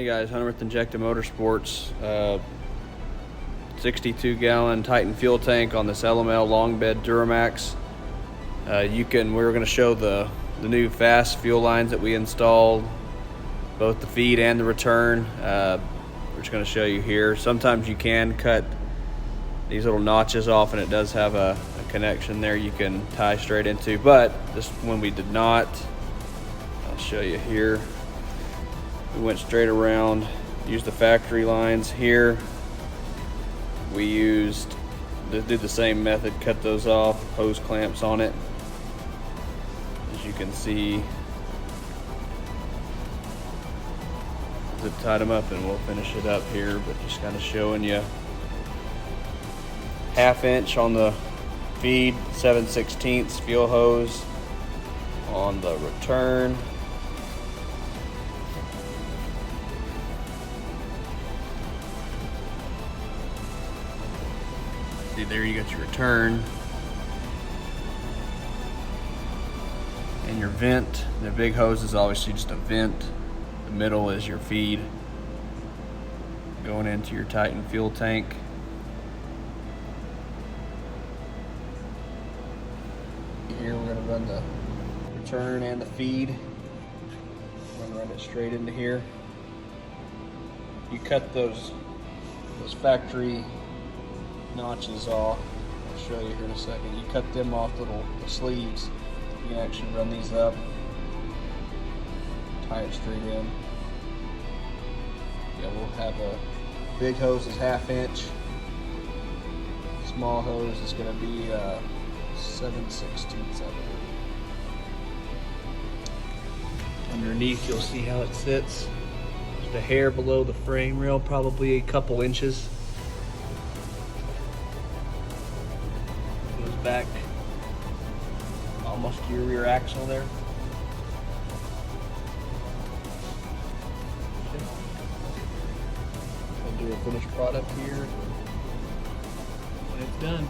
Hey guys, Hunter with Injected Motorsports. 62-gallon Titan fuel tank on this LML Long Bed Duramax. We're going to show the new Fass fuel lines that we installed, both the feed and the return. We're just going to show you here. Sometimes you can cut these little notches off, and it does have a connection there you can tie straight into, but this one we did not. I'll show you here. We went straight around, used the factory lines here. We did the same method, cut those off, hose clamps on it. As you can see, zip tied them up, and we'll finish it up here, but just kind of showing you 1/2 inch on the feed, 7/16 fuel hose on the return. See, there you got your return and your vent. The big hose is obviously just a vent. The middle is your feed going into your Titan fuel tank. Here we're going to run the return and the feed. We're going to run it straight into here. You cut those factory notches off. I'll show you here in a second. You cut them off, the sleeves. You can actually run these up, tie it straight in. Yeah, we'll have a big hose is 1/2 inch. Small hose is going to be 7/16 of it. Underneath, you'll see how it sits. Just a hair below the frame rail, probably a couple inches. Goes back almost to your rear axle there. I'll do a finished product here when it's done.